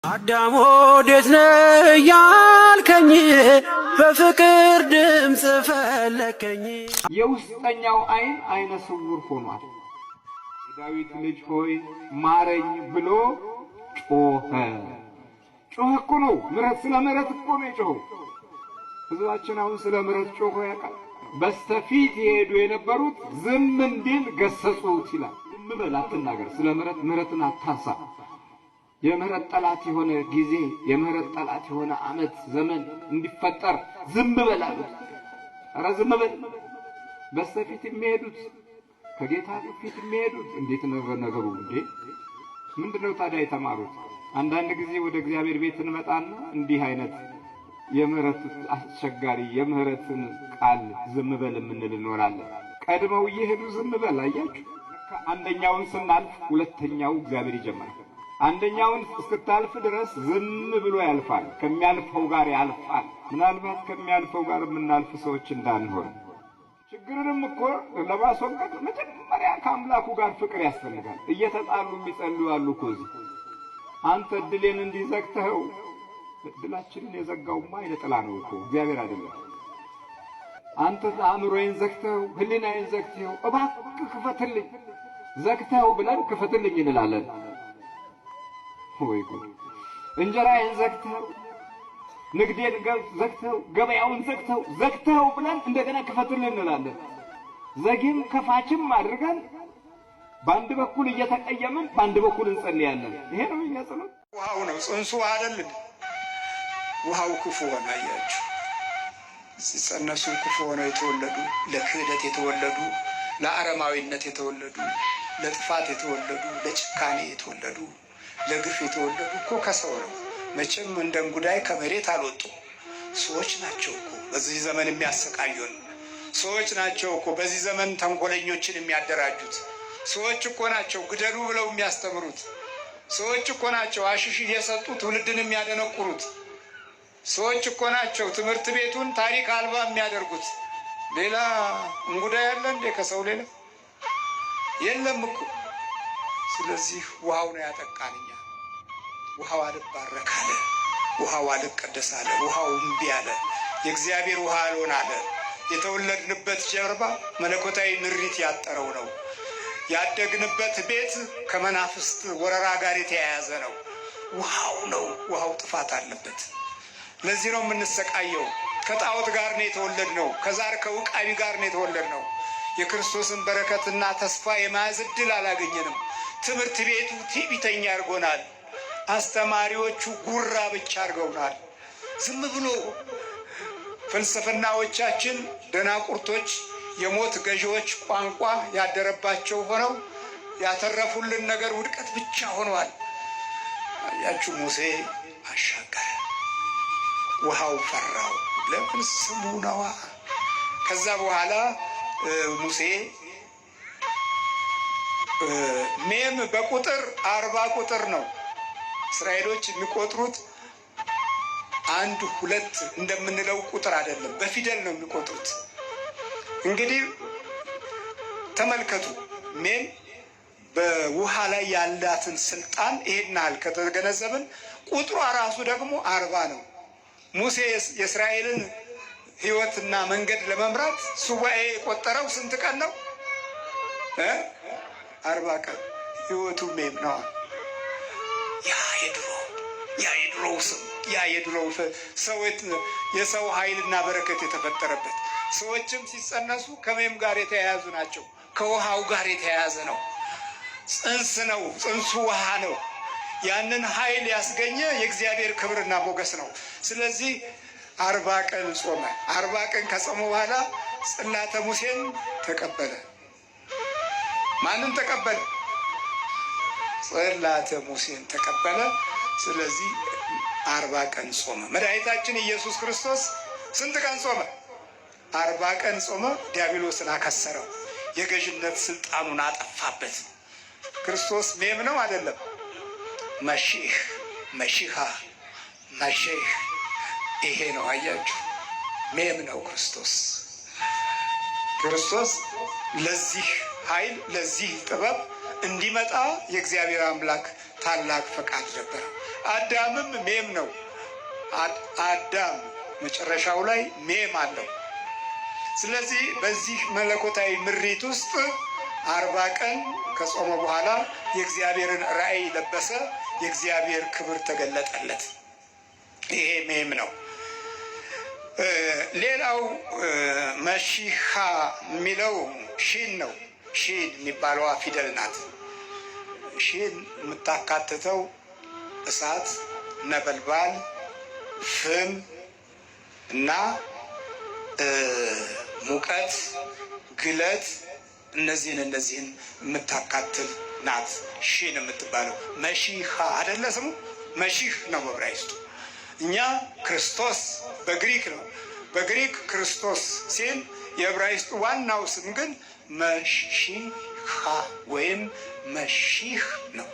አዳም ወዴት ነህ ያልከኝ በፍቅር ድምፅ ፈለከኝ። የውስጠኛው አይን አይነ ስውር ሆኗል። የዳዊት ልጅ ሆይ ማረኝ ብሎ ጮኸ። ጮኸ እኮ ነው ምሕረት፣ ስለ ምሕረት እኮ ነው የጮኸው። ሕዝባችን አሁን ስለ ምሕረት ጮኸ ያውቃል? በስተፊት የሄዱ የነበሩት ዝም እንዲል ገሰጹት ይላል። ዝም በል አትናገር፣ ስለ ምሕረት ምሕረትን አታንሳ። የምህረት ጠላት የሆነ ጊዜ የምህረት ጠላት የሆነ ዓመት ዘመን እንዲፈጠር ዝም በል አሉት። ኧረ ዝም በል። በስተፊት የሚሄዱት ከጌታ ፊት የሚሄዱት እንዴት ነው ነገሩ እንዴ? ምንድነው ታዲያ የተማሩት? አንዳንድ ጊዜ ወደ እግዚአብሔር ቤት እንመጣና እንዲህ አይነት የምህረት አስቸጋሪ የምህረትን ቃል ዝም በል የምንል እንኖራለን። ቀድመው እየሄዱ ዝም በል አያችሁ። አንደኛውን ስናልፍ ሁለተኛው እግዚአብሔር ይጀምራል። አንደኛውን እስክታልፍ ድረስ ዝም ብሎ ያልፋል። ከሚያልፈው ጋር ያልፋል። ምናልባት ከሚያልፈው ጋር የምናልፍ ሰዎች እንዳንሆን ችግርንም እኮ ለማስወገድ መጀመሪያ ከአምላኩ ጋር ፍቅር ያስፈልጋል። እየተጣሉ የሚጸልዩ አሉ እኮ እዚህ። አንተ እድሌን እንዲዘግተኸው፣ እድላችንን የዘጋውማ አይነ ጥላ ነው እኮ እግዚአብሔር አይደለም። አንተ አእምሮዬን ዘግተኸው፣ ህሊናዬን ዘግተኸው፣ እባክህ ክፈትልኝ፣ ዘግተኸው ብለን ክፈትልኝ እንላለን። ወይ ጉድ! እንጀራዬን ዘግተው፣ ንግዴን ዘግተው፣ ገበያውን ዘግተው ብለን እንደገና ክፈትልን እንላለን። ዘጊም ከፋችም አድርገን በአንድ በኩል እየተቀየምን በአንድ በኩል እንጸልያለን። ይሄ ነው የሚያጸለው። ውሃው ነው ጽንሱ አይደል? ውሃው ክፉ ሆነ። አያችሁ፣ ሲጸነሱ ክፉ ሆነው የተወለዱ፣ ለክህደት የተወለዱ፣ ለአረማዊነት የተወለዱ፣ ለጥፋት የተወለዱ፣ ለጭካኔ የተወለዱ፣ ለግፍ የተወለዱ እኮ ከሰው ነው። መቼም እንደ እንጉዳይ ከመሬት አልወጡ ሰዎች ናቸው እኮ በዚህ ዘመን የሚያሰቃዩን። ሰዎች ናቸው እኮ በዚህ ዘመን ተንኮለኞችን የሚያደራጁት። ሰዎች እኮ ናቸው ግደሉ ብለው የሚያስተምሩት። ሰዎች እኮ ናቸው አሽሽ እየሰጡ ትውልድን የሚያደነቁሩት። ሰዎች እኮ ናቸው ትምህርት ቤቱን ታሪክ አልባ የሚያደርጉት። ሌላ እንጉዳይ ያለ እንዴ? ከሰው ሌላ የለም እኮ። ስለዚህ ውሃው ነው ያጠቃን። እኛ ውሃው አልባረክ አለ፣ ውሃው አልቀደስ አለ፣ ውሃው እምቢ አለ፣ የእግዚአብሔር ውሃ አልሆን አለ። የተወለድንበት ጀርባ መለኮታዊ ምሪት ያጠረው ነው። ያደግንበት ቤት ከመናፍስት ወረራ ጋር የተያያዘ ነው። ውሃው ነው። ውሃው ጥፋት አለበት። ለዚህ ነው የምንሰቃየው። ከጣዖት ጋር ነው የተወለድነው። ከዛር ከውቃቢ ጋር ነው የተወለድነው። የክርስቶስን በረከትና ተስፋ የመያዝ ዕድል አላገኘንም። ትምህርት ቤቱ ትዕቢተኛ አድርጎናል። አስተማሪዎቹ ጉራ ብቻ አድርገውናል። ዝም ብሎ ፍልስፍናዎቻችን ደናቁርቶች፣ የሞት ገዢዎች ቋንቋ ያደረባቸው ሆነው ያተረፉልን ነገር ውድቀት ብቻ ሆነዋል። አያችሁ፣ ሙሴ አሻገረ፣ ውሃው ፈራው። ለምን? ስሙ ነዋ። ከዛ በኋላ ሙሴ ሜም በቁጥር 40 ቁጥር ነው። እስራኤሎች የሚቆጥሩት 1 2 እንደምንለው ቁጥር አይደለም፣ በፊደል ነው የሚቆጥሩት። እንግዲህ ተመልከቱ፣ ሜም በውሃ ላይ ያላትን ስልጣን ይሄናል ከተገነዘብን፣ ቁጥሯ ራሱ ደግሞ 40 ነው። ሙሴ የእስራኤልን ሕይወትና መንገድ ለመምራት ሱባኤ የቆጠረው ስንት ቀን ነው? 40 ቀን። ሕይወቱ ሜም ነው። ያ የድሮው ሰው የሰው ኃይልና በረከት የተፈጠረበት። ሰዎችም ሲጸነሱ ከሜም ጋር የተያያዙ ናቸው። ከውሃው ጋር የተያያዘ ነው። ጽንስ ነው። ጽንሱ ውሃ ነው። ያንን ኃይል ያስገኘ የእግዚአብሔር ክብርና ሞገስ ነው። ስለዚህ 40 ቀን ጾመ። 40 ቀን ከጾመ በኋላ ጽላተ ሙሴን ተቀበለ። ማንን ተቀበለ? ጽላተ ሙሴን ተቀበለ። ስለዚህ 40 ቀን ጾመ። መድኃኒታችን ኢየሱስ ክርስቶስ ስንት ቀን ጾመ? 40 ቀን ጾመ። ዲያብሎስን አከሰረው፣ የገዥነት ስልጣኑን አጠፋበት። ክርስቶስ ሜም ነው አይደለም? መሺህ መሺሃ መሺህ ይሄ ነው። አያችሁ፣ ሜም ነው ክርስቶስ። ክርስቶስ ለዚህ ኃይል ለዚህ ጥበብ እንዲመጣ የእግዚአብሔር አምላክ ታላቅ ፈቃድ ነበር። አዳምም ሜም ነው። አዳም መጨረሻው ላይ ሜም አለው። ስለዚህ በዚህ መለኮታዊ ምሪት ውስጥ 40 ቀን ከጾመ በኋላ የእግዚአብሔርን ራእይ ለበሰ። የእግዚአብሔር ክብር ተገለጠለት። ይሄ ሜም ነው። ሌላው መሺሃ የሚለው ሺን ነው። ሺን የሚባለዋ ፊደል ናት። ሺን የምታካትተው እሳት፣ ነበልባል፣ ፍም እና ሙቀት፣ ግለት እነዚህን የምታካትል ናት። ሺን የምትባለው መሺሃ አይደለ ስሙ? መሺህ ነው በዕብራይስጡ። እኛ ክርስቶስ በግሪክ ነው። በግሪክ ክርስቶስ ሲል የዕብራይስጡ ዋናው ስም ግን መሺሃ ወይም መሺህ ነው።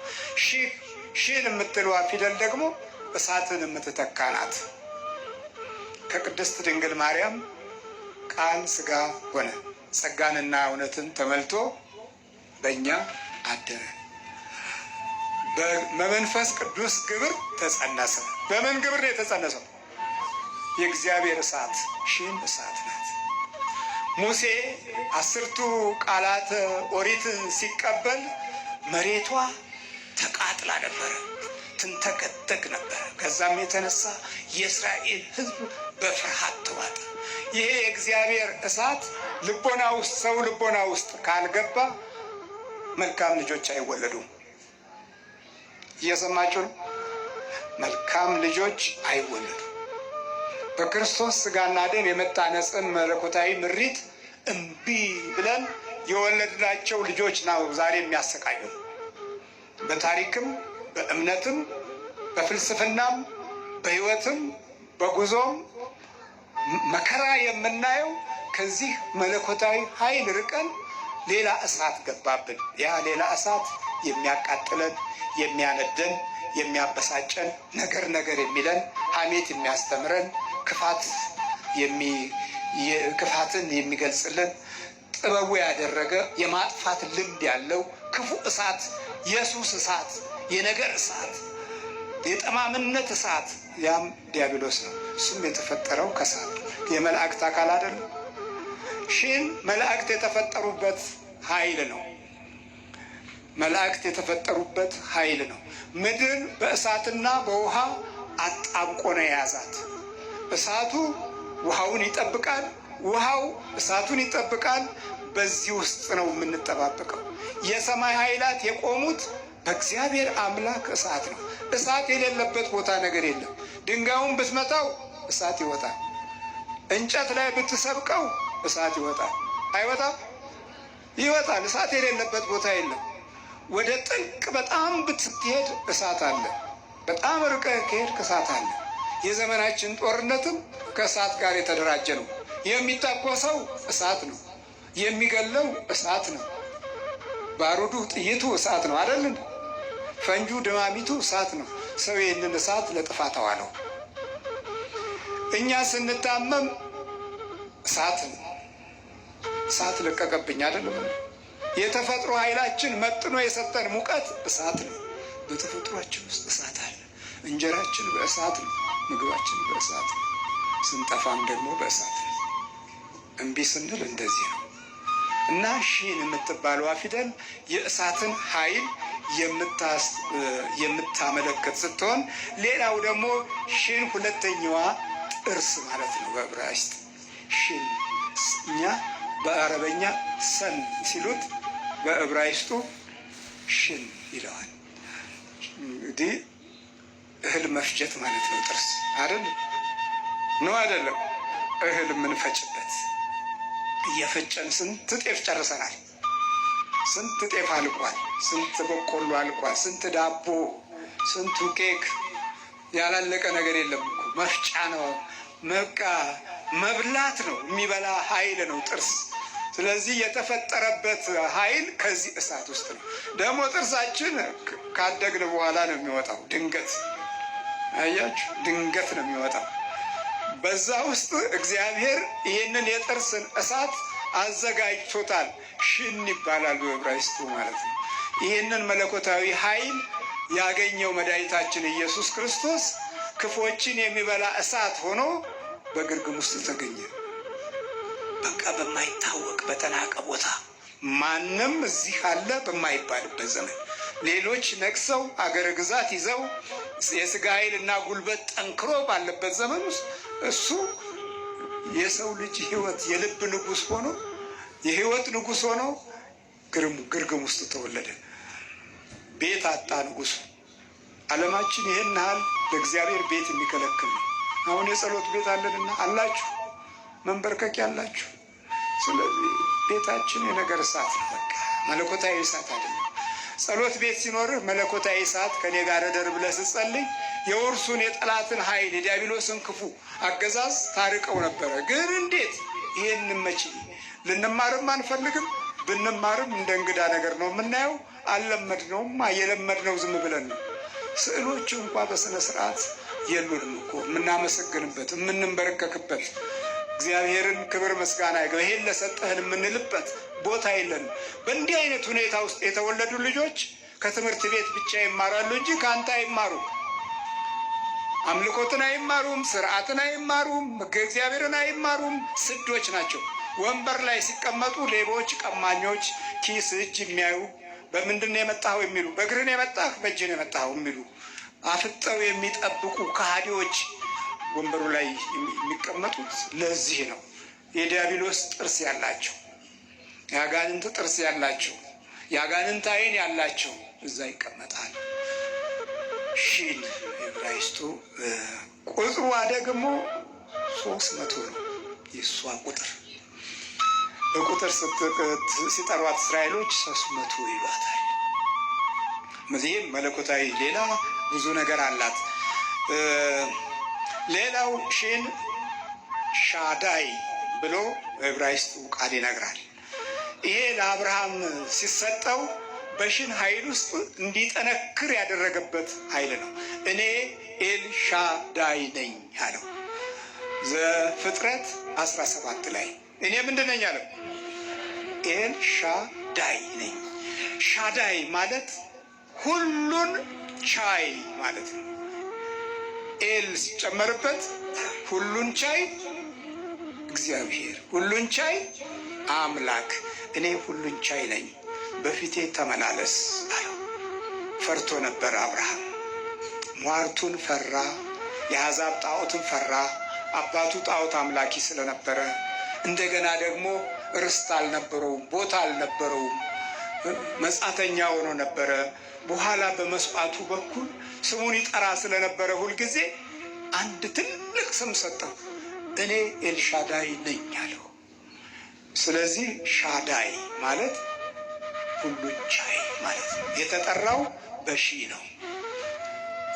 ሺን የምትለዋ ፊደል ደግሞ እሳትን የምትተካ ናት። ከቅድስት ድንግል ማርያም ቃል ሥጋ ሆነ፣ ጸጋንና እውነትን ተመልቶ በእኛ አደረ። በመንፈስ ቅዱስ ግብር ተጸነሰ። በምን ግብር ነው የተጸነሰው? የእግዚአብሔር እሳት። ሺን እሳት ናት። ሙሴ 10ቱ ቃላተ ኦሪትን ሲቀበል መሬቷ ተቃጥላ ነበረ፣ ትንተከተክ ነበረ። ከዛም የተነሳ የእስራኤል ሕዝብ በፍርሃት ተዋጠ። ይሄ የእግዚአብሔር እሳት ልቦና ውስጥ ሰው ልቦና ውስጥ ካልገባ መልካም ልጆች አይወለዱም። እየሰማችሁ ነው? መልካም ልጆች አይወለዱም። በክርስቶስ ሥጋና ደም የመታነጽን መለኮታዊ ምሪት እምቢ ብለን የወለድናቸው ልጆች ነው ዛሬ የሚያሰቃዩ። በታሪክም በእምነትም በፍልስፍናም በሕይወትም በጉዞም መከራ የምናየው ከዚህ መለኮታዊ ኃይል ርቀን ሌላ እሳት ገባብን። ያ ሌላ እሳት የሚያቃጥለን፣ የሚያነደን፣ የሚያበሳጨን፣ ነገር የሚለን፣ ሐሜት የሚያስተምረን፣ ክፋትን የሚገልጽልን፣ ጥበቡ ያደረገ የማጥፋት ልምድ ያለው ክፉ እሳት፣ የሱስ እሳት፣ የነገር እሳት፣ የጠማምነት እሳት፣ ያም ዲያብሎስ ነው። እሱም የተፈጠረው ከእሳት የመላእክት አካል አይደለም። ሺን መላእክት የተፈጠሩበት ኃይል ነው። መላእክት የተፈጠሩበት ኃይል ነው። ምድር በእሳትና በውሃ አጣብቆ ነው የያዛት። እሳቱ ውሃውን ይጠብቃል፣ ውሃው እሳቱን ይጠብቃል። በዚህ ውስጥ ነው የምንጠባበቀው። የሰማይ ኃይላት የቆሙት በእግዚአብሔር አምላክ እሳት ነው። እሳት የሌለበት ቦታ ነገር የለም። ድንጋዩን ብትመታው እሳት ይወጣል። እንጨት ላይ ብትሰብቀው እሳት ይወጣል። አይወጣም? ይወጣል። እሳት የሌለበት ቦታ የለም። ወደ ጥልቅ በጣም ብትሄድ እሳት አለ። በጣም ርቀህ ከሄድክ እሳት አለ። የዘመናችን ጦርነትም ከእሳት ጋር የተደራጀ ነው። የሚተኮሰው እሳት ነው። የሚገለው እሳት ነው። ባሩዱ ጥይቱ እሳት ነው አይደል? ፈንጁ ድማሚቱ እሳት ነው። ሰው ይህንን እሳት ለጥፋት አዋለው። እኛ ስንታመም እሳት ለቀቀብኝ አይደለም? የተፈጥሮ ኃይላችን መጥኖ የሰጠን ሙቀት እሳት ነው። በተፈጥሯችን ውስጥ እሳት አለ። እንጀራችን በእሳት ነው። ምግባችን በእሳት ነው። ስንጠፋም ደግሞ በእሳት ነው። እምቢ ስንል እንደዚህ ነው። እና ሺን የምትባለዋ ፊደል የእሳትን ኃይል የምታመለክት ስትሆን፣ ሌላው ደግሞ ሺን ሁለተኛዋ ጥርስ ማለት ነው። በዕብራይስጥ ሺን እኛ በአረበኛ ሰን ሲሉት በዕብራይስጡ ሽን ይለዋል። እንግዲህ እህል መፍጨት ማለት ነው። ጥርስ አይደል ነው? አይደለም? እህል የምንፈጭበት እየፈጨን ስንት ጤፍ ጨርሰናል። ስንት ጤፍ አልቋል። ስንት በቆሎ አልቋል። ስንት ዳቦ፣ ስንቱ ኬክ፣ ያላለቀ ነገር የለም እኮ። መፍጫ ነው። በቃ መብላት ነው። የሚበላ ኃይል ነው ጥርስ። ስለዚህ የተፈጠረበት ኃይል ከዚህ እሳት ውስጥ ነው። ደግሞ ጥርሳችን ካደግን በኋላ ነው የሚወጣው። ድንገት አያችሁ፣ ድንገት ነው የሚወጣው። በዛ ውስጥ እግዚአብሔር ይህንን የጥርስን እሳት አዘጋጅቶታል። ሽን ይባላል በዕብራይስጡ ማለት ነው። ይህንን መለኮታዊ ኃይል ያገኘው መድኃኒታችን ኢየሱስ ክርስቶስ ክፎችን የሚበላ እሳት ሆኖ በግርግም ውስጥ ተገኘ። በቃ በማይታወቅ በተናቀ ቦታ ማንም እዚህ አለ በማይባልበት ዘመን ሌሎች ነቅሰው አገረ ግዛት ይዘው የሥጋ ኃይልና ጉልበት ጠንክሮ ባለበት ዘመን ውስጥ እሱ የሰው ልጅ ሕይወት የልብ ንጉሥ ሆኖ የሕይወት ንጉሥ ሆኖ ግርግም ውስጥ ተወለደ። ቤት አጣ ንጉሡ። ዓለማችን ይህን ያህል ለእግዚአብሔር ቤት የሚከለክል ነው። አሁን የጸሎት ቤት አለንና አላችሁ መንበርከክ ያላችሁ። ስለዚህ ቤታችን የነገር እሳት ነው። በቃ መለኮታዊ እሳት አይደለም። ጸሎት ቤት ሲኖርህ መለኮታዊ እሳት ከኔ ጋር እደር ብለህ ስትጸልይ የውርሱን የጠላትን ኃይል የዲያብሎስን ክፉ አገዛዝ ታርቀው ነበረ። ግን እንዴት ይሄን መቼ ልንማርም አንፈልግም። ብንማርም እንደ እንግዳ ነገር ነው የምናየው። አልለመድነውም። የለመድነው ዝም ብለን ነው። ስዕሎች እንኳ በስነ ስርዓት የሉንም እኮ የምናመሰግንበት የምንበረከክበት እግዚአብሔርን ክብር ምስጋና ይገው ይሄን ለሰጠህን የምንልበት ቦታ የለንም። በእንዲህ አይነት ሁኔታ ውስጥ የተወለዱ ልጆች ከትምህርት ቤት ብቻ ይማራሉ እንጂ ከአንተ አይማሩም። አምልኮትን አይማሩም፣ ስርዓትን አይማሩም፣ እግዚአብሔርን አይማሩም። ስዶች ናቸው። ወንበር ላይ ሲቀመጡ ሌቦች፣ ቀማኞች፣ ኪስ እጅ የሚያዩ በምንድን ነው የመጣኸው የሚሉ፣ በእግር ነው የመጣህ በእጅ ነው የመጣኸው የሚሉ አፍጠው የሚጠብቁ ከሃዲዎች ወንበሩ ላይ የሚቀመጡት ለዚህ ነው። የዲያብሎስ ጥርስ ያላቸው፣ የአጋንንት ጥርስ ያላቸው፣ የአጋንንት ዓይን ያላቸው እዛ ይቀመጣል። ሺን ዕብራይስጡ ቁጥሯ ደግሞ 300 ነው። የእሷ ቁጥር በቁጥር ሲጠሯት እስራኤሎች 300 ይሏታል። ይህም መለኮታዊ ሌላ ብዙ ነገር አላት። ሌላው ሺን ሻዳይ ብሎ ዕብራይስጡ ቃል ይነግራል። ይሄ ለአብርሃም ሲሰጠው በሽን ኃይል ውስጥ እንዲጠነክር ያደረገበት ኃይል ነው። እኔ ኤልሻዳይ ነኝ አለው ዘፍጥረት 17 ላይ እኔ ምንድን ነኝ አለው? ኤልሻዳይ ነኝ። ሻዳይ ማለት ሁሉን ቻይ ማለት ነው። ኤል ሲጨመርበት ሁሉን ቻይ እግዚአብሔር፣ ሁሉን ቻይ አምላክ። እኔ ሁሉን ቻይ ነኝ፣ በፊቴ ተመላለስ አለው። ፈርቶ ነበር አብርሃም። ሟርቱን ፈራ፣ የአሕዛብ ጣዖትን ፈራ። አባቱ ጣዖት አምላኪ ስለነበረ እንደገና ደግሞ ርስት አልነበረውም፣ ቦታ አልነበረውም፣ መጻተኛ ሆኖ ነበረ። በኋላ በመስዋዕቱ በኩል ስሙን ይጠራ ስለነበረ ሁልጊዜ አንድ ትልቅ ስም ሰጠው። እኔ ኤልሻዳይ ነኝ አለው። ስለዚህ ሻዳይ ማለት ሁሉን ቻይ ማለት ነው። የተጠራው በሺ ነው።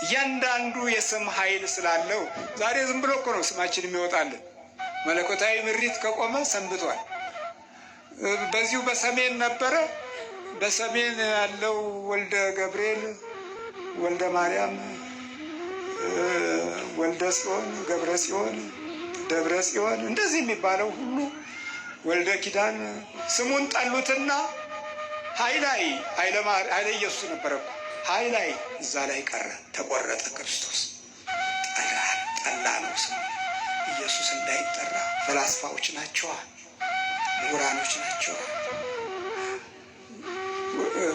እያንዳንዱ የስም ኃይል ስላለው ዛሬ ዝም ብሎ እኮ ነው ስማችን የሚወጣልን። መለኮታዊ ምሪት ከቆመ ሰንብቷል። በዚሁ በሰሜን ነበረ። በሰሜን ያለው ወልደ ገብርኤል፣ ወልደ ማርያም፣ ወልደ ጽዮን፣ ገብረ ጽዮን፣ ደብረ ጽዮን እንደዚህ የሚባለው ሁሉ ወልደ ኪዳን ስሙን ጠሉትና ኃይላይ ኃይለ ኢየሱስ ነበረ እኮ ኃይላይ እዛ ላይ ቀረ፣ ተቆረጠ። ክርስቶስ ጠላ ነው ስሙ። ኢየሱስ እንዳይጠራ ፈላስፋዎች ናቸዋ፣ ምሁራኖች ናቸዋ።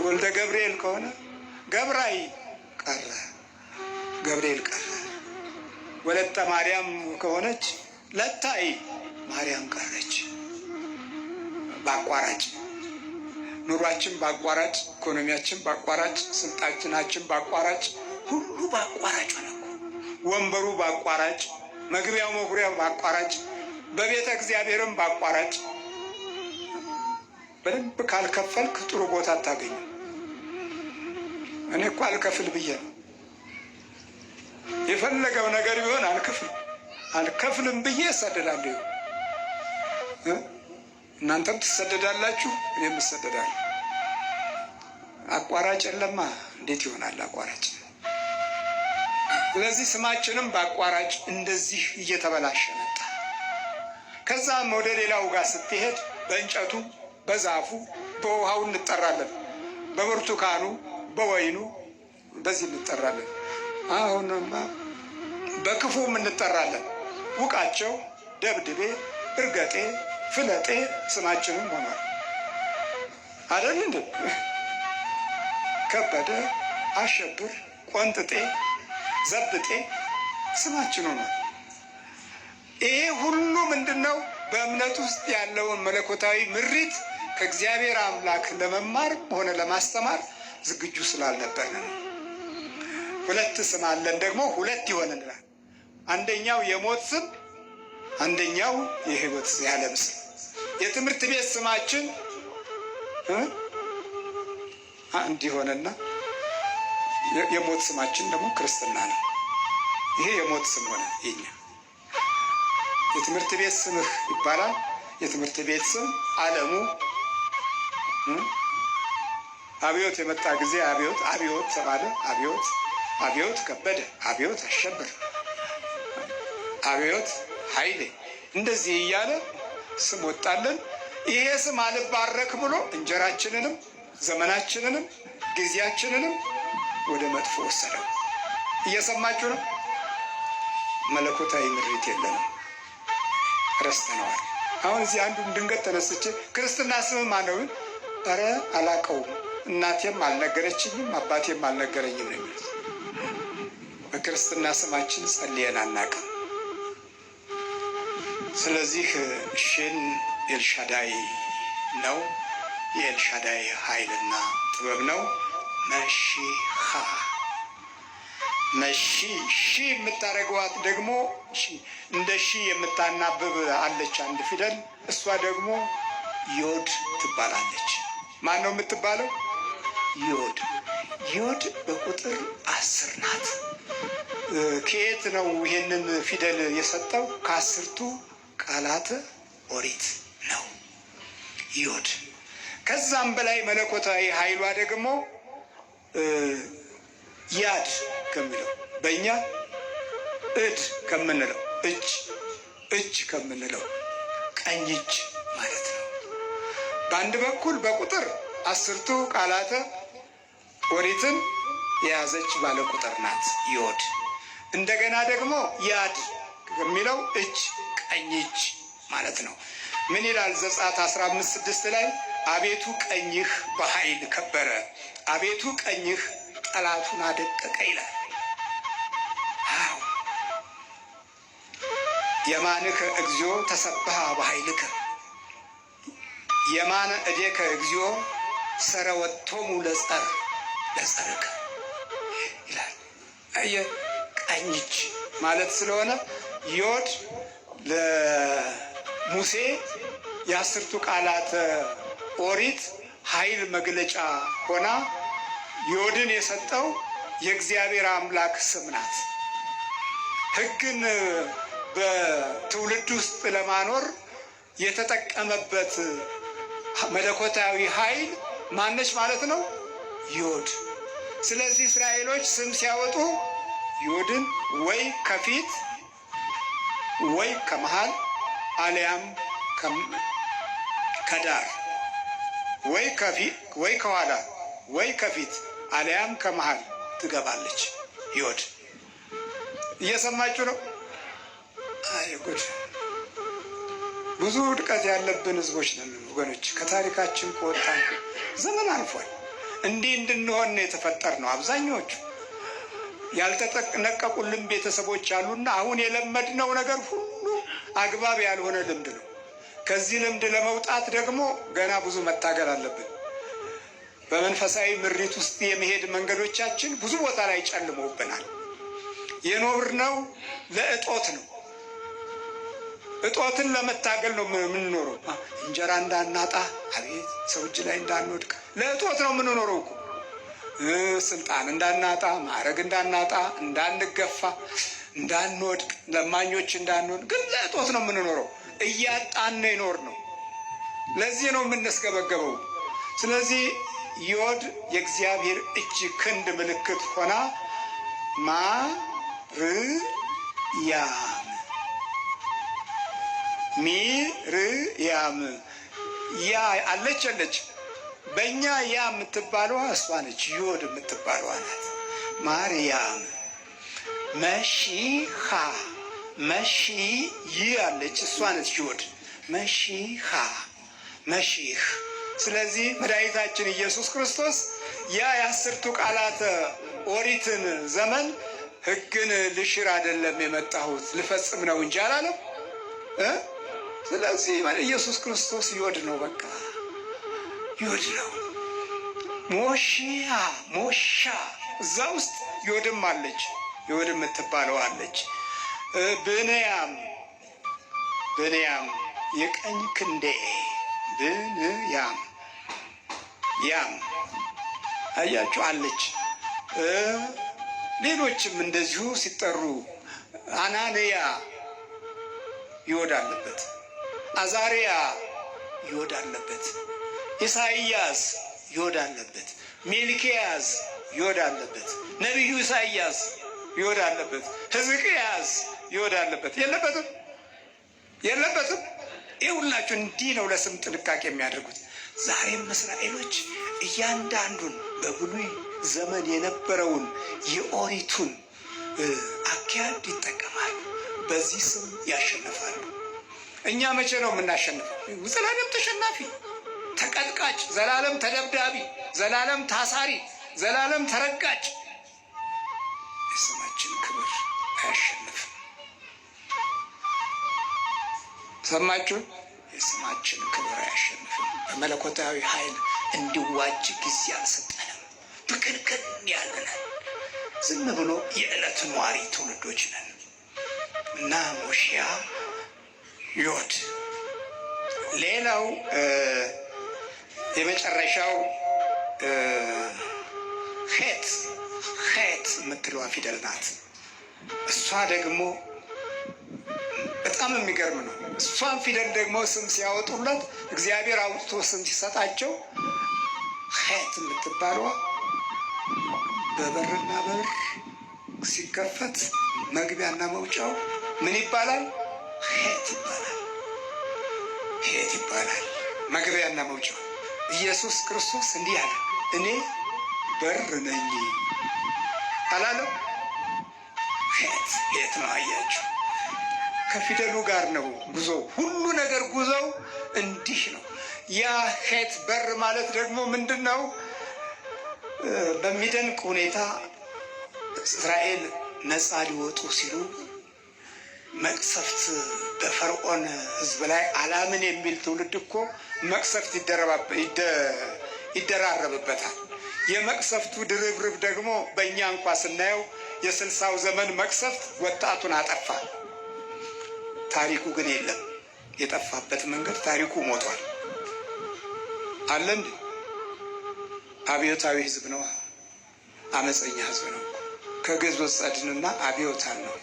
ወልደ ገብርኤል ከሆነ ገብራይ ቀረ፣ ገብርኤል ቀረ። ወለተ ማርያም ከሆነች ለታይ ማርያም ቀረች። በአቋራጭ ኑሯችን በአቋራጭ፣ ኢኮኖሚያችን በአቋራጭ፣ ስልጣናችን በአቋራጭ፣ ሁሉ በአቋራጭ ሆነ እኮ። ወንበሩ በአቋራጭ፣ መግቢያው መጉሪያው በአቋራጭ፣ በቤተ እግዚአብሔርም በአቋራጭ። በደንብ ካልከፈልክ ጥሩ ቦታ አታገኝም። እኔ እኮ አልከፍል ብዬ ነው የፈለገው ነገር ቢሆን አልከፍልም ብዬ እሰደዳለሁ። እናንተም ትሰደዳላችሁ፣ እኔም እሰደዳለሁ። አቋራጭ የለማ። እንዴት ይሆናል አቋራጭ? ስለዚህ ስማችንም በአቋራጭ እንደዚህ እየተበላሸ መጣ። ከዛም ወደ ሌላው ጋር ስትሄድ በእንጨቱ፣ በዛፉ፣ በውሃው እንጠራለን። በብርቱካኑ፣ በወይኑ በዚህ እንጠራለን። አሁንማ በክፉም እንጠራለን። ውቃቸው፣ ደብድቤ፣ እርገጤ፣ ፍለጤ ስማችንም ሆኗል አይደል እንዴ? ከበደ፣ አሸብር፣ ቆንጥጤ፣ ዘብጤ ስማችን ሆኗል። ይሄ ሁሉ ምንድነው? በእምነት ውስጥ ያለውን መለኮታዊ ምሪት ከእግዚአብሔር አምላክ ለመማር ሆነ ለማስተማር ዝግጁ ስላልነበርን ነው። ሁለት ስም አለን ደግሞ ሁለት ይሆንልናል። አንደኛው የሞት ስም፣ አንደኛው የሕይወት የዓለም ስም። የትምህርት ቤት ስማችን አንድ ይሆንና የሞት ስማችን ደግሞ ክርስትና ነው። ይሄ የሞት ስም ሆነ የኛ። የትምህርት ቤት ስምህ ይባላል። የትምህርት ቤት ስም ዓለሙ አብዮት የመጣ ጊዜ አብዮት ተባለ። አብዮት ከበደ፣ አብዮት አሸብር፣ አብዮት ኃይሌ፣ እንደዚህ እያለ ስም ወጣልን። ይሄ ስም አልባረክ ብሎ እንጀራችንንም ዘመናችንንም ጊዜያችንንም ወደ መጥፎ ወሰደው። እየሰማችሁ ነው። መለኮታዊ ምሪት የለንም፣ ረስተነዋል። አሁን እዚህ አንዱን ድንገት ተነስቼ ክርስትና ስም ማነው? ኧረ አላቀውም፣ እናቴም አልነገረችኝም፣ አባቴም አልነገረኝም ነው የሚሉት። በክርስትና ስማችን ጸልየን አናውቅም። ስለዚህ ሽን ኤልሻዳይ ነው። የኤልሻዳይ ኃይልና ጥበብ ነው። መሺሃ መሺ ሺ የምታደርገዋት ደግሞ እንደ ሺ የምታናብብ አለች አንድ ፊደል። እሷ ደግሞ ዮድ ትባላለች። ማን ነው የምትባለው? ዮድ። ዮድ በቁጥር 10 ናት። ከየት ነው ይሄንን ፊደል የሰጠው? ከ10ቱ ቃላተ ኦሪት ነው ዮድ። ከዛም በላይ መለኮታዊ ኃይሏ ደግሞ ያድ ከሚለው በእኛ እድ ከምንለው እጅ ከምንለው ቀኝ እጅ ማለት ነው። በአንድ በኩል በቁጥር 10ቱ ቃላተ ኦሪትን የያዘች ባለ ቁጥር ናት ዮድ። እንደገና ደግሞ ያድ ከሚለው እጅ ቀኝ እጅ ማለት ነው። ምን ይላል ዘጸአት 15:6 ላይ? አቤቱ ቀኝህ በኃይል ከበረ፣ አቤቱ ቀኝህ ጠላቱን አደቀቀ ይላል። አዎ የማንከ እግዚኦ ተሰብሐ በኃይልከ የማነ እዴከ እግዚኦ ሰረወቶሙ ለጸርከ ይላል። ቀኝ እጅ ማለት ስለሆነ ዮድ ለሙሴ የ10ቱ ቃላተ ኦሪት ኃይል መግለጫ ሆና ዮድን የሰጠው የእግዚአብሔር አምላክ ስም ናት። ሕግን በትውልድ ውስጥ ለማኖር የተጠቀመበት መለኮታዊ ኃይል ማነች ማለት ነው? ዮድ። ስለዚህ እስራኤሎች ስም ሲያወጡ ዮድን ወይ ከፊት ወይ ከመሃል አሊያም ከዳር ወይ ከፊት ወይ ከኋላ ወይ ከፊት አሊያም ከመሃል ትገባለች ዮድ። እየሰማችሁ ነው? አይ ጉድ! ብዙ ውድቀት ያለብን ህዝቦች ነን ወገኖች። ከታሪካችን ከወጣን ዘመን አልፏል። እንዲህ እንድንሆን የተፈጠርነው አብዛኞቹ ያልተጠነቀቁልን ቤተሰቦች አሉና አሁን የለመድነው ነገር ሁሉ አግባብ ያልሆነ ልምድ ነው። ከዚህ ልምድ ለመውጣት ደግሞ ገና ብዙ መታገል አለብን። በመንፈሳዊ ምሪት ውስጥ የመሄድ መንገዶቻችን ብዙ ቦታ ላይ ጨልመውብናል። የኖርነው ለእጦት ነው። እጦትን ለመታገል ነው የምንኖረው። እንጀራ እንዳናጣ፣ አቤት ሰው እጅ ላይ እንዳንወድቅ ለእጦት ነው የምንኖረው እኮ። ስልጣን እንዳናጣ፣ ማዕረግ እንዳናጣ፣ እንዳንገፋ፣ እንዳንወድቅ፣ ለማኞች እንዳንሆን ግን ለእጦት ነው የምንኖረው። እያጣን ነው የኖርነው። ለዚህ ነው የምንስገበገበው። ስለዚህ ዮድ የእግዚአብሔር እጅ ክንድ ምልክት ሆና ሚርያም ያ አለች። በእኛ ያ የምትባለዋ እሷ ነች። ዮድ የምትባለዋ ናት። ማርያም መሺሃ መሺ ያለች እሷ ነች ዮድ መሺሃ መሺህ። ስለዚህ መድኃኒታችን ኢየሱስ ክርስቶስ ያ የአስርቱ ቃላተ ኦሪትን ዘመን ሕግን ልሽር አይደለም የመጣሁት ልፈጽም ነው እንጂ አላለም። ስለዚህ ኢየሱስ ክርስቶስ ዮድ ነው፣ በቃ ዮድ ነው። ሞሺያ ሞሻ እዛ ውስጥ ዮድም አለች፣ ዮድ የምትባለው አለች። ብንያም ብንያም የቀኝ ክንዴ ብንያም ያም አያችሁ አለች። ሌሎችም እንደዚሁ ሲጠሩ አናንያ ዮድ አለበት፣ አዛሪያ ዮድ አለበት፣ ኢሳይያስ ዮድ አለበት፣ ሚልኪያስ ዮድ አለበት፣ ነቢዩ ኢሳይያስ ዮድ አለበት፣ ሕዝቅያስ ዮድ አለበት። የለበትም የለበትም። ይህ ሁላችሁ እንዲህ ነው ለስም ጥንቃቄ የሚያደርጉት። ዛሬም እስራኤሎች እያንዳንዱን በብሉይ ዘመን የነበረውን የኦሪቱን አካሄድ ይጠቀማሉ። በዚህ ስም ያሸንፋሉ። እኛ መቼ ነው የምናሸንፈው? ዘላለም ተሸናፊ፣ ተቀጥቃጭ፣ ዘላለም ተደብዳቢ፣ ዘላለም ታሳሪ፣ ዘላለም ተረጋጭ። የስማችን ክብር አያሸንፍም። ሰማችሁ? የስማችን ክብር አያሸንፍም። በመለኮታዊ ኃይል እንዲዋጅ ጊዜ አልሰጠንም። ብክንክን ያለነን ዝም ብሎ የዕለት ኗሪ ትውልዶች ነን እና ሞሺያ ዮድ። ሌላው የመጨረሻው ሄት የምትለዋ ፊደል ናት። እሷ ደግሞ በጣም የሚገርም ነው። እሷን ፊደል ደግሞ ስም ሲያወጡለት እግዚአብሔር አውጥቶ ስም ሲሰጣቸው ሄት የምትባለዋ በበርና በር ሲከፈት መግቢያና መውጫው ምን ይባላል? ሄት ይባላል። ሄት ይባላል መግቢያና መውጫው። ኢየሱስ ክርስቶስ እንዲህ አለ፣ እኔ በር ነኝ አላለም? ሄት ነው። አያችሁ፣ ከፊደሉ ጋር ነው ጉዞ። ሁሉ ነገር ጉዞው እንዲህ ነው። ያ ሄት በር ማለት ደግሞ ምንድን ነው? በሚደንቅ ሁኔታ እስራኤል ነፃ ሊወጡ ሲሉ መቅሰፍት በፈርዖን ሕዝብ ላይ አላምን የሚል ትውልድ እኮ መቅሰፍት ይደራረብበታል። የመቅሰፍቱ ድርብርብ ደግሞ በእኛ እንኳ ስናየው የ60ው ዘመን መቅሰፍት ወጣቱን አጠፋ። ታሪኩ ግን የለም። የጠፋበት መንገድ ታሪኩ ሞቷል። አለ እንዴ? አብዮታዊ ሕዝብ ነው፣ አመፀኛ ሕዝብ ነው። ከግዕዝ ወሰድንና አብዮታል ነው።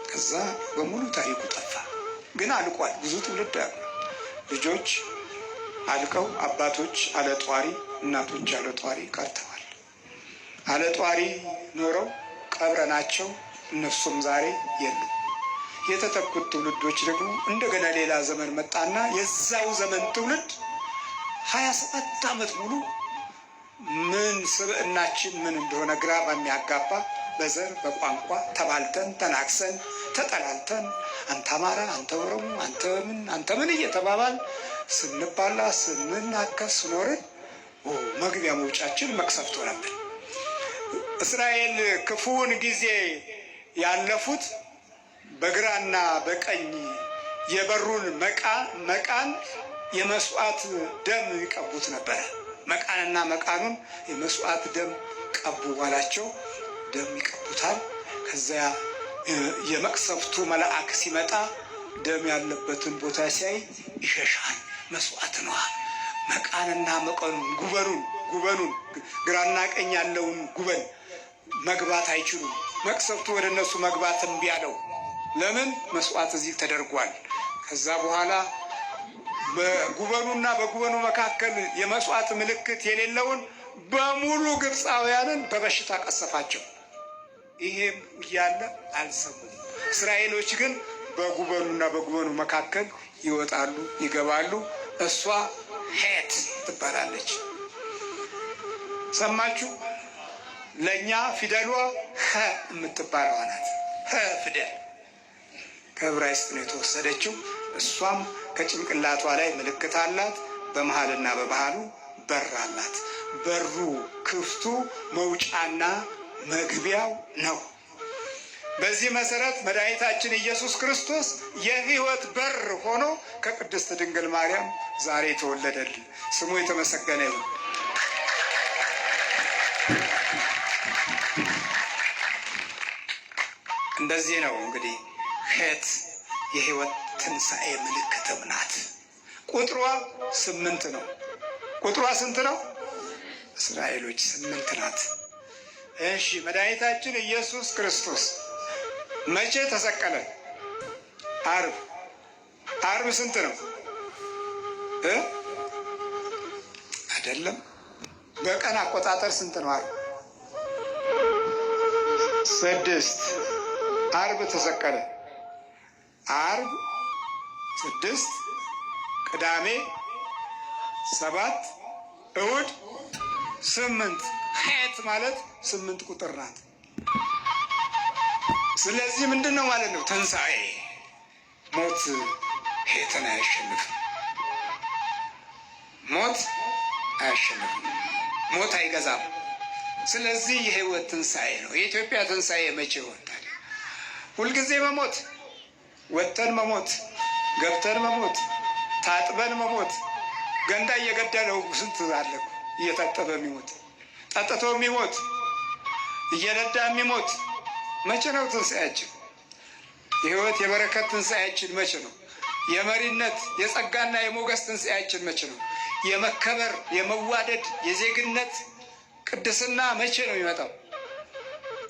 ከዛ በሙሉ ታሪኩ ጠፋ። ግን አልቋል። ብዙ ትውልድ አሉ። ልጆች አልቀው አባቶች አለጧሪ፣ እናቶች አለጧሪ ቀርተዋል። አለጧሪ ኖረው ቀብረናቸው እነሱም ዛሬ የሉ። የተተኩት ትውልዶች ደግሞ እንደገና ሌላ ዘመን መጣና የዛው ዘመን ትውልድ 27 ዓመት ሙሉ ምን ስብዕናችን ምን እንደሆነ ግራ በሚያጋባ በዘር በቋንቋ ተባልተን ተናክሰን ተጠላልተን አንተ አማራ፣ አንተ ኦሮሞ፣ አንተ ምን እየተባባል ስንባላ ስንናከስ ኖርን። መግቢያ መውጫችን መቅሰፍት ሆነብን። እስራኤል ክፉውን ጊዜ ያለፉት በግራና በቀኝ የበሩን መቃን የመስዋዕት ደም ይቀቡት ነበረ። መቃንና መቃኑን የመስዋዕት ደም ቀቡ ባላቸው ደም ይቀቡታል። ከዚያ የመቅሰፍቱ መልአክ ሲመጣ ደም ያለበትን ቦታ ሲያይ ይሸሻል። መስዋዕት ነዋ። መቃንና መቃኑን ጉበኑን ግራና ቀኝ ያለውን ጉበን መግባት አይችሉም። መቅሰፍቱ ወደ እነሱ መግባት እምቢ አለው። ለምን? መስዋዕት እዚህ ተደርጓል። ከዛ በኋላ በጉበኑና በጉበኑ መካከል የመስዋዕት ምልክት የሌለውን በሙሉ ግብፃውያንን በበሽታ ቀሰፋቸው። ይሄም እያለ አልሰሙም። እስራኤሎች ግን በጉበኑና በጉበኑ መካከል ይወጣሉ፣ ይገባሉ። እሷ ሄት ትባላለች። ሰማችሁ? ለእኛ ፊደሏ ኸ የምትባለዋ ናት። ኸ ፊደል ከዕብራይስጥ ነው የተወሰደችው። እሷም ከጭንቅላቷ ላይ ምልክት አላት። በመሃልና በመሃሉ በር አላት። በሩ ክፍቱ መውጫና መግቢያው ነው። በዚህ መሰረት መድኃኒታችን ኢየሱስ ክርስቶስ የሕይወት በር ሆኖ ከቅድስት ድንግል ማርያም ዛሬ ተወለደልን። ስሙ የተመሰገነ ይሁን። እንደዚህ ነው እንግዲህ ሄት የሕይወት ትንሣኤ ምልክትም ናት። ቁጥሯ 8 ነው። ቁጥሯ ስንት ነው? እስራኤሎች 8 ናት። እሺ መድኃኒታችን ኢየሱስ ክርስቶስ መቼ ተሰቀለ? ዓርብ። ዓርብ ስንት ነው? አይደለም፣ በቀን አቆጣጠር ስንት ነው ዓርብ? 6። ዓርብ ተሰቀለ። ዓርብ 6፣ ቅዳሜ 7፣ እሑድ 8። ሄት ማለት 8 ቁጥር ናት። ስለዚህ ምንድን ነው ማለት ነው? ትንሣኤ። ሞት ሄትን አያሸንፍም። ሞት አያሸንፍም። ሞት አይገዛም። ስለዚህ የሕይወት ትንሣኤ ነው። የኢትዮጵያ ትንሣኤ መቼ ይሆን ታዲያ? ሁልጊዜ መሞት፣ ወጥተን መሞት፣ ገብተን መሞት፣ ታጥበን መሞት። ገንዳ እየገደለው ስንት አለ እየታጠበ የሚሞት፣ ጠጥቶ የሚሞት፣ እየነዳ የሚሞት። መቼ ነው ትንሣኤያችን? የሕይወት የበረከት ትንሣኤያችን መቼ ነው? የመሪነት የጸጋና የሞገስ ትንሣኤያችን መቼ ነው? የመከበር የመዋደድ የዜግነት ቅድስና መቼ ነው የሚመጣው?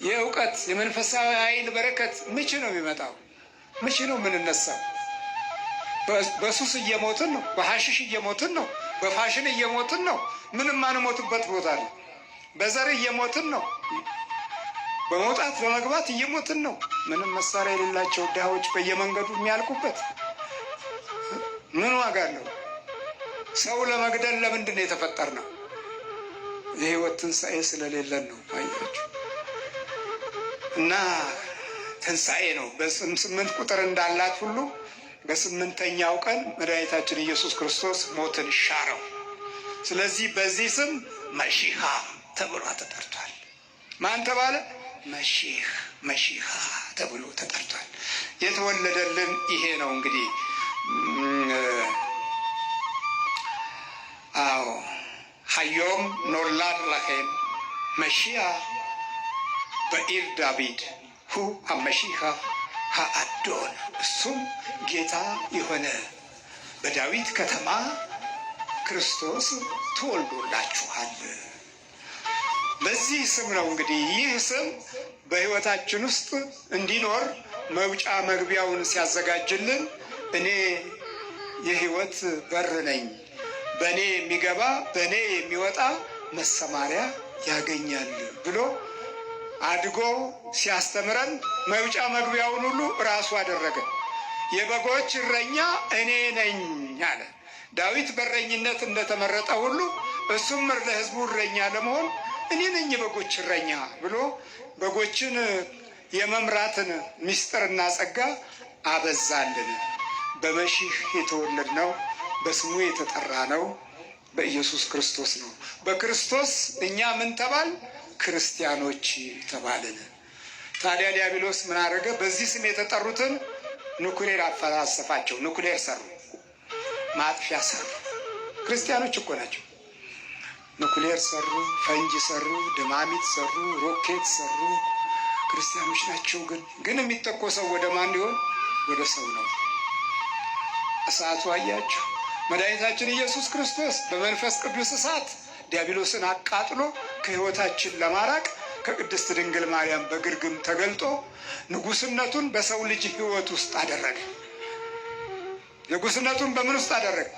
የእውቀት የመንፈሳዊ ኃይል በረከት መቼ ነው የሚመጣው? መቼ ነው የምንነሳው? በሱስ እየሞትን ነው። በሐሽሽ እየሞትን ነው። በፋሽን እየሞትን ነው። ምንም አንሞትበት ቦታ ነው። በዘር እየሞትን ነው። በመውጣት በመግባት እየሞትን ነው። ምንም መሳሪያ የሌላቸው ድሃዎች በየመንገዱ የሚያልቁበት ምን ዋጋ አለው? ሰው ለመግደል ለምንድን ነው የተፈጠርነው? የሕይወት ትንሣኤ ስለሌለን ነው። አያችሁ። እና ትንሣኤ ነው። በ8 ቁጥር እንዳላት ሁሉ በ8ኛው ቀን መድኃኒታችን ኢየሱስ ክርስቶስ ሞትን ሻረው። ስለዚህ በዚህ ስም መሺሃ ተብሎ ተጠርቷል። ማን ተባለ? መሺህ፣ መሺሃ ተብሎ ተጠርቷል። የተወለደልን ይሄ ነው እንግዲህ። አዎ ሀዮም ኖላድ ላሄም መሺያ በኢር ዳዊድ ሁ አመሺሃ ሀአዶን፣ እሱም ጌታ የሆነ በዳዊት ከተማ ክርስቶስ ተወልዶላችኋል። በዚህ ስም ነው እንግዲህ ይህ ስም በሕይወታችን ውስጥ እንዲኖር መውጫ መግቢያውን ሲያዘጋጅልን እኔ የሕይወት በር ነኝ፣ በእኔ የሚገባ በእኔ የሚወጣ መሰማሪያ ያገኛል ብሎ አድጎ ሲያስተምረን መውጫ መግቢያውን ሁሉ ራሱ አደረገ። የበጎች እረኛ እኔ ነኝ አለ። ዳዊት በረኝነት እንደተመረጠ ሁሉ እሱም ለሕዝቡ እረኛ ለመሆን እኔ ነኝ የበጎች እረኛ ብሎ በጎችን የመምራትን ምስጢርና ጸጋ አበዛልን። በመሺህ የተወለድነው በስሙ የተጠራ ነው በኢየሱስ ክርስቶስ ነው። በክርስቶስ እኛ ምን ተባል? ክርስቲያኖች ተባልን። ታዲያ ዲያብሎስ ምን አደረገ? በዚህ ስም የተጠሩትን ኑክሌር አፈላሰፋቸው። ኑክሌር ሰሩ፣ ማጥፊያ ሰሩ። ክርስቲያኖች እኮ ናቸው። ኑክሌር ሰሩ፣ ፈንጅ ሰሩ፣ ድማሚት ሰሩ፣ ሮኬት ሰሩ። ክርስቲያኖች ናቸው። ግን የሚተኮሰው ወደ ማን ሊሆን? ወደ ሰው ነው። እሳቱ አያችሁ። መድኃኒታችን ኢየሱስ ክርስቶስ በመንፈስ ቅዱስ እሳት ዲያብሎስን አቃጥሎ ከሕይወታችን ለማራቅ ከቅድስት ድንግል ማርያም በግርግም ተገልጦ ንጉሥነቱን በሰው ልጅ ሕይወት ውስጥ አደረገ። ንጉሥነቱን በምን ውስጥ አደረገ?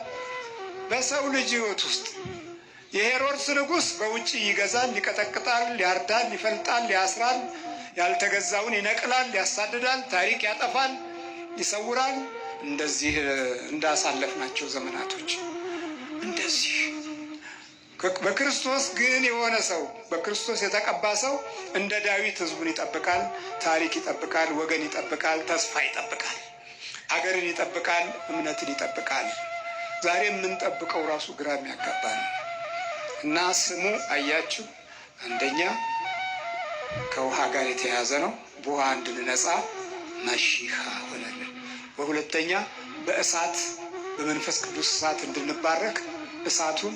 በሰው ልጅ ሕይወት ውስጥ። የሄሮድስ ንጉሥ በውጭ ይገዛል፣ ይቀጠቅጣል፣ ያርዳል፣ ይፈልጣል፣ ያስራል፣ ያልተገዛውን ይነቅላል፣ ያሳድዳል፣ ታሪክ ያጠፋል፣ ይሰውራል። እንደዚህ እንዳሳለፍናቸው ዘመናቶች እንደዚህ በክርስቶስ ግን የሆነ ሰው በክርስቶስ የተቀባ ሰው እንደ ዳዊት ሕዝቡን ይጠብቃል፣ ታሪክ ይጠብቃል፣ ወገን ይጠብቃል፣ ተስፋ ይጠብቃል፣ አገርን ይጠብቃል፣ እምነትን ይጠብቃል። ዛሬ የምንጠብቀው ራሱ ግራ የሚያጋባ ነው እና ስሙ አያችሁ፣ አንደኛ ከውሃ ጋር የተያያዘ ነው። በውሃ እንድንነጻ መሺሃ ሆነልን። በሁለተኛ በእሳት በመንፈስ ቅዱስ እሳት እንድንባረክ እሳቱን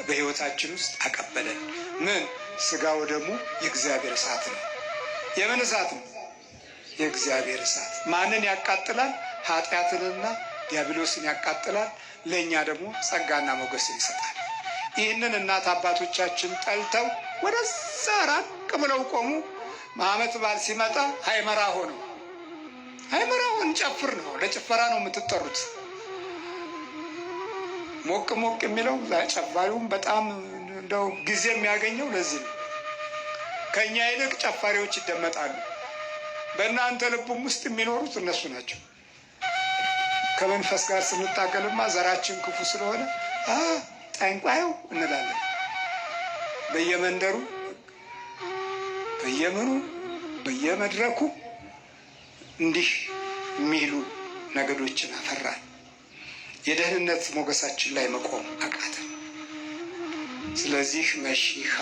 በሕይወታችን ውስጥ አቀበለን። ምን ስጋው ደግሞ የእግዚአብሔር እሳት ነው። የምን እሳት ነው? የእግዚአብሔር እሳት። ማንን ያቃጥላል? ኃጢአትንና ዲያብሎስን ያቃጥላል። ለእኛ ደግሞ ጸጋና ሞገስን ይሰጣል። ይህንን እናት አባቶቻችን ጠልተው ወደዛ ራቅ ብለው ቆሙ። ዓመት በዓል ሲመጣ ሃይመራ ሆነው ሃይመራውን ጨፍር ነው። ለጭፈራ ነው የምትጠሩት። ሞቅ ሞቅ የሚለው ጨፋሪውም በጣም እንደው ጊዜ የሚያገኘው ለዚህ ነው። ከኛ ይልቅ ጨፋሪዎች ይደመጣሉ። በእናንተ ልቡም ውስጥ የሚኖሩት እነሱ ናቸው። ከመንፈስ ጋር ስንታገልማ ዘራችን ክፉ ስለሆነ ጠንቋዩ እንላለን። በየመንደሩ በየምኑ በየመድረኩ እንዲህ የሚሉ ነገዶችን አፈራን። የደህንነት ሞገሳችን ላይ መቆም አቃተን። ስለዚህ መሺሃ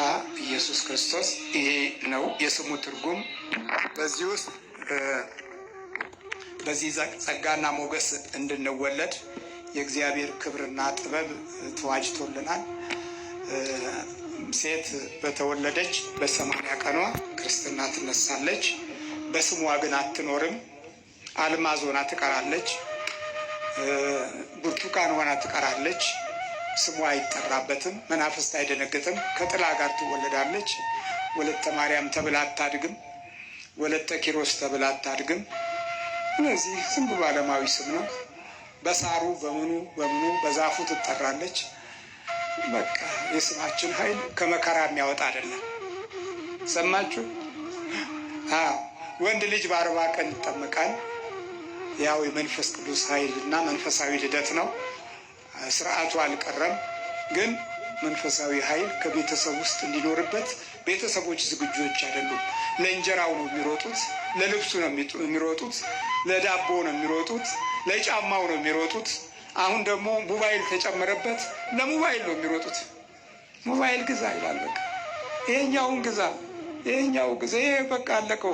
ኢየሱስ ክርስቶስ ይሄ ነው የስሙ ትርጉም። በዚህ ውስጥ በዚህ ጸጋና ሞገስ እንድንወለድ የእግዚአብሔር ክብርና ጥበብ ተዋጅቶልናል። ሴት በተወለደች በ80 ቀኗ ክርስትና ትነሳለች። በስሟ ግን አትኖርም። አልማዝ ሆና ትቀራለች። ብርቱካን ሆና ትቀራለች። ስሟ አይጠራበትም። መናፍስት አይደነግጥም። ከጥላ ጋር ትወለዳለች። ወለተ ማርያም ተብላ አታድግም። ወለተ ኪሮስ ተብላ አታድግም። ስለዚህ ዝም ብሎ ዓለማዊ ስም ነው። በሳሩ በምኑ በዛፉ ትጠራለች። በቃ የስማችን ኃይል ከመከራ የሚያወጣ አይደለም። ሰማችሁ? ወንድ ልጅ በ40 ቀን ይጠመቃል። ያው የመንፈስ ቅዱስ ኃይል እና መንፈሳዊ ልደት ነው። ስርዓቱ አልቀረም፣ ግን መንፈሳዊ ኃይል ከቤተሰብ ውስጥ እንዲኖርበት ቤተሰቦች ዝግጆች አይደሉም። ለእንጀራው ነው የሚሮጡት፣ ለልብሱ ነው የሚሮጡት፣ ለዳቦ ነው የሚሮጡት፣ ለጫማው ነው የሚሮጡት። አሁን ደግሞ ሞባይል ተጨመረበት፣ ለሞባይል ነው የሚሮጡት። ሞባይል ግዛ ይላል። በቃ ይሄኛውን ግዛ፣ ይሄኛው ግዛ፣ ይሄ በቃ አለቀው፣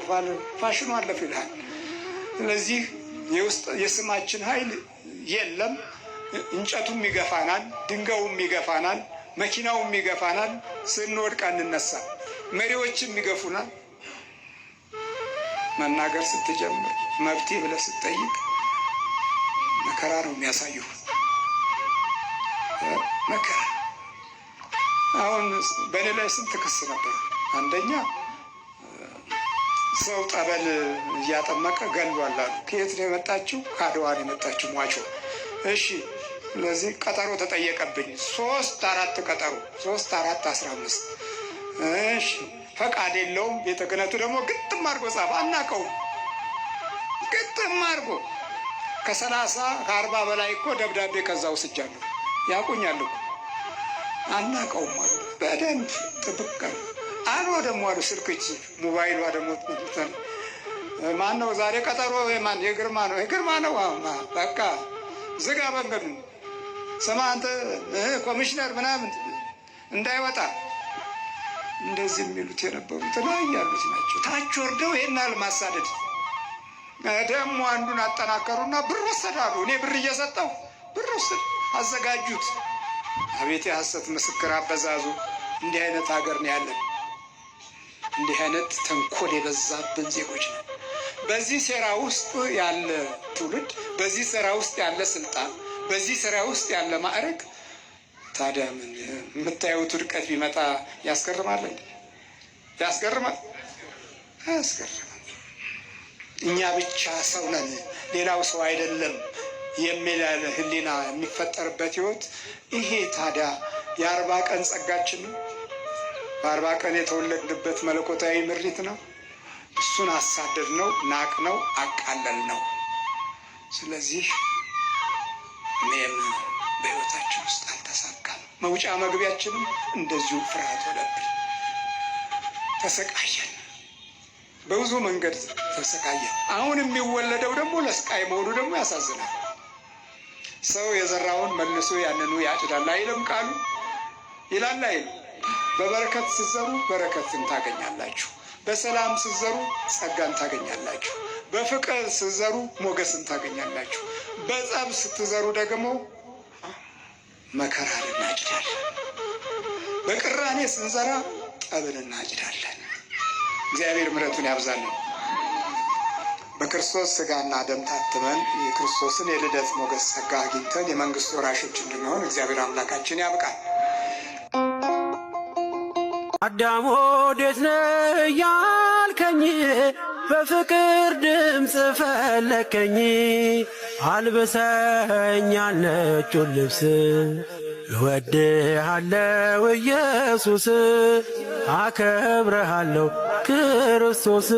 ፋሽኑ አለፈ ይላል። ስለዚህ የስማችን ኃይል የለም። እንጨቱም ይገፋናል፣ ድንጋዩም ይገፋናል፣ መኪናውም ይገፋናል። ስንወድቅ አንነሳ፣ መሪዎችም ይገፉናል። መናገር ስትጀምር መብቴ ብለህ ስትጠይቅ መከራ ነው የሚያሳዩ። መከራ አሁን በእኔ ላይ ስንት ክስ ነበር። አንደኛ ሰው ጠበል እያጠመቀ ገሏል አሉ። ከየት ነው የመጣችው? ከአድዋ ነው የመጣችው ሟቾ። እሺ፣ ስለዚህ ቀጠሮ ተጠየቀብኝ። 3-4 ቀጠሮ 3-4 15። እሺ፣ ፈቃድ የለውም። ቤተ ክህነቱ ደግሞ ግጥም አድርጎ ጻፈ። አናውቀውም። ግጥም አድርጎ ከ30-40 በላይ እኮ ደብዳቤ ከዛ ወስጃለሁ። ያውቁኛል እኮ። አናውቀውም አሉ። በደንብ ጥብቅ አሉ። ደግሞ አሉ ስልክች ሞባይሏ ደግሞ ማን ነው ዛሬ ቀጠሮ? ማን? የግርማ ነው። የግርማ ነው። በቃ ዝጋ መንገዱ። ስማ አንተ ኮሚሽነር ምናምን እንዳይወጣ እንደዚህ የሚሉት የነበሩት ላይ ያሉት ናቸው። ታች ወርደው ይሄን ማሳደድ። ደግሞ አንዱን አጠናከሩና ብር ወሰዳሉ። እኔ ብር እየሰጠው ብር ወሰድ አዘጋጁት። አቤት የሐሰት ምስክር አበዛዙ። እንዲህ አይነት ሀገር ነው ያለን። እንዲህ አይነት ተንኮል የበዛብን ዜጎች ነው። በዚህ ሴራ ውስጥ ያለ ትውልድ፣ በዚህ ሴራ ውስጥ ያለ ስልጣን፣ በዚህ ሴራ ውስጥ ያለ ማዕረግ ታዲያ ምን የምታዩት ውድቀት ቢመጣ ያስገርማል? ያስገርማል? አያስገርምም። እኛ ብቻ ሰው ነን፣ ሌላው ሰው አይደለም የሚል ህሊና የሚፈጠርበት ህይወት ይሄ ታዲያ የ40 ቀን ጸጋችን ነው። በ40 ቀን የተወለድንበት መለኮታዊ ምሪት ነው። እሱን አሳደድ ነው፣ ናቅ ነው፣ አቃለል ነው። ስለዚህ እኔም በህይወታችን ውስጥ አልተሳካም። መውጫ መግቢያችንም እንደዚሁ ፍርሃት ሆነብን። ተሰቃየን፣ በብዙ መንገድ ተሰቃየን። አሁን የሚወለደው ደግሞ ለስቃይ መሆኑ ደግሞ ያሳዝናል። ሰው የዘራውን መልሶ ያንኑ ያጭዳል አይልም ቃሉ? ይላል አይልም? በበረከት ስትዘሩ በረከትን ታገኛላችሁ። በሰላም ስትዘሩ ጸጋን ታገኛላችሁ። በፍቅር ስትዘሩ ሞገስን ታገኛላችሁ። በጸብ ስትዘሩ ደግሞ መከራን እናጭዳለን። በቅራኔ ስንዘራ ጠብን እናጭዳለን። እግዚአብሔር ምሕረቱን ያብዛልን። በክርስቶስ ሥጋና ደም ታትመን የክርስቶስን የልደት ሞገስ ጸጋ አግኝተን የመንግሥቱ ወራሾች እንድንሆን እግዚአብሔር አምላካችን ያብቃል። አዳም ወዴት ነህ ያልከኝ በፍቅር ድምፅ ፈለከኝ። አልብሰኝ ነጩን ልብስ እወድሃለሁ ኢየሱስ፣ አከብረሃለሁ ክርስቶስ።